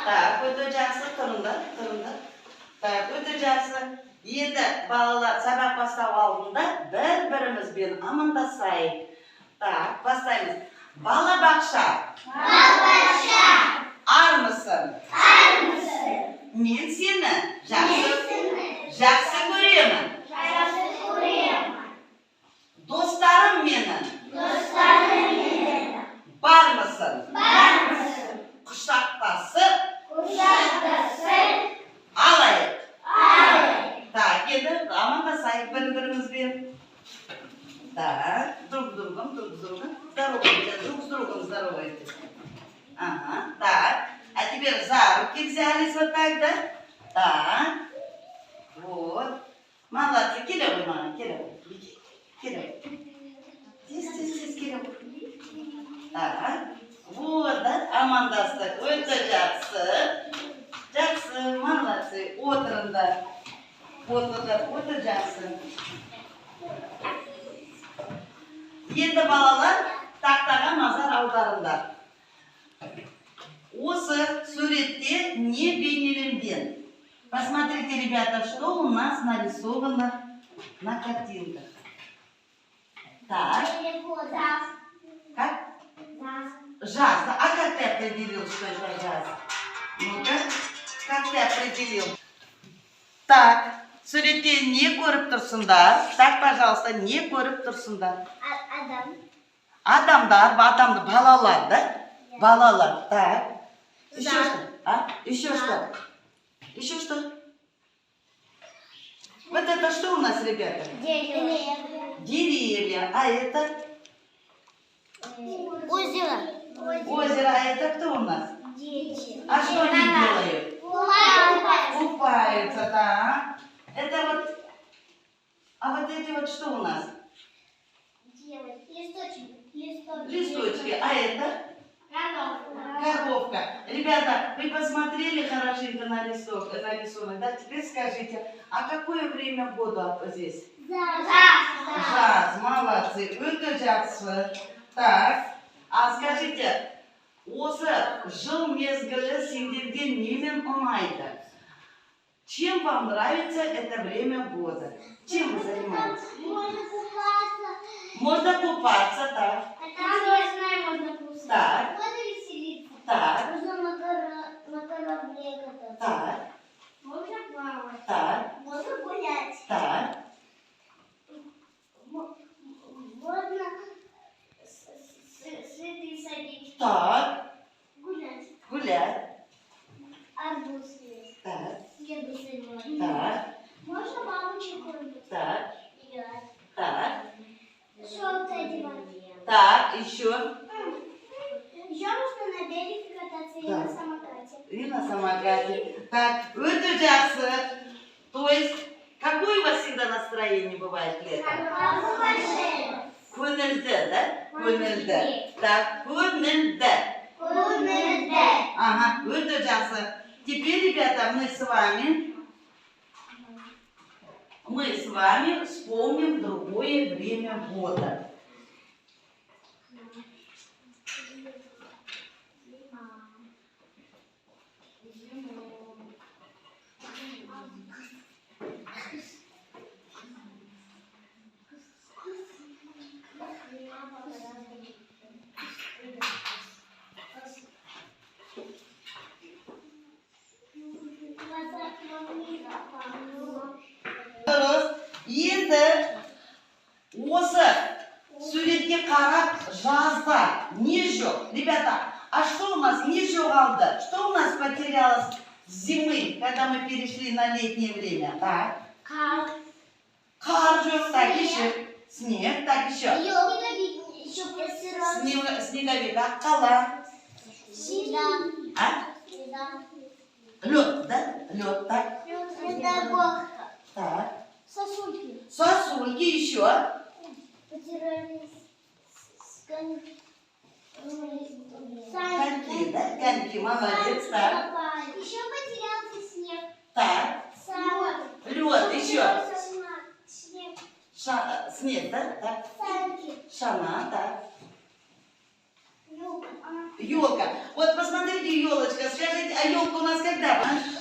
Так, o'tirjaqsi, turindi. Так, o'tirjaqsi. Endi balalar sabaq boshlab oldinda bir-birimiz bilan amandashaylik. Так, boshlaymiz. Bala baxsha. Armısın? Men seni yaxshi ko'raman. Do'stlarim meni. Barmısın? Quchoqlashib alaylik. Так, endi amandashaylik bir-birimiz bilan. Так, друг с другом. Здоровайтесь, друг с другом здоровайтесь. Ага, так. А теперь за руки взялись вот так, да? Так. Вот. Молодцы. Кидывай, мама, кидывай. Здесь, кидывай. Так. Вот, да? Амандастык. Өте жақсы. Молодцы. Отырыңдар. Өте жақсы. Енді балалар тақтаға назар аударыңдар. Осы суретте не бейнеленген? Посмотрите, ребята, что у нас нарисовано на картинках. Так. Как? Жаз. А как ты определил, что это жаз? Ну-ка, как ты определил? Так, суретте не көріп тұрсыңдар? Так, пожалуйста, не көріп тұрсыңдар? Адамдар, балалар, да? Балалар, так. Еще что? Еще что? Вот это что у нас, ребята? Деревья. А это? Озеро. Озеро. А это кто у нас? Дети. А что они делают? Купаются, да. Это вот... А вот эти вот что у нас? Листочки. А это? Коровка. Ребята, вы посмотрели хорошенько на рисунок, да? Теперь скажите, а какое время года здесь? Жаз. Молодцы. Өте жақсы. Так. А скажите, осы жыл мезгілі сендерге немен ұнайды? Чем вам нравится это время года? Чем вы занимаетесь? Можно купаться, так. Так. Можно веселиться. Так. Можно на корабле кататься. Так. Можно плавать. Так. Можно гулять. Так. Можно цветы садить. Так. Гулять. Арбуз есть. Так. Еду собирать. Так. Можно мамочку кормить. Так. Играть. Так. Шелкой одевать. Так. Еще. Еще можно на берег кататься и Да. на самокате. И на самокате. Так. Өте жақсы. То есть, какое у вас всегда настроение бывает летом? Көңілді, да? Көңілді. Так. Көңілді. Ага, өте жақсы. Теперь, ребята, мы с вами вспомним другое время года. Енді осы суретке қарап жазда не жоқ? Ребята, а что у нас не жоғалды? Что у нас потерялось с зимы, когда мы перешли на летнее время? Так. Қар жоқ, так еще. Снег, так еще. Снеговик, а қала? А? Лед, да? Лед, так. Так. Сосульки еще. Коньки, да? Коньки, молодец, так. Еще потерялся снег. Так. Лед, еще. Снег. Снег, да? Так. Санки. Шана, так. Елка. Елка. Вот посмотрите, елочка, скажите, А елка у нас когда, понимаешь?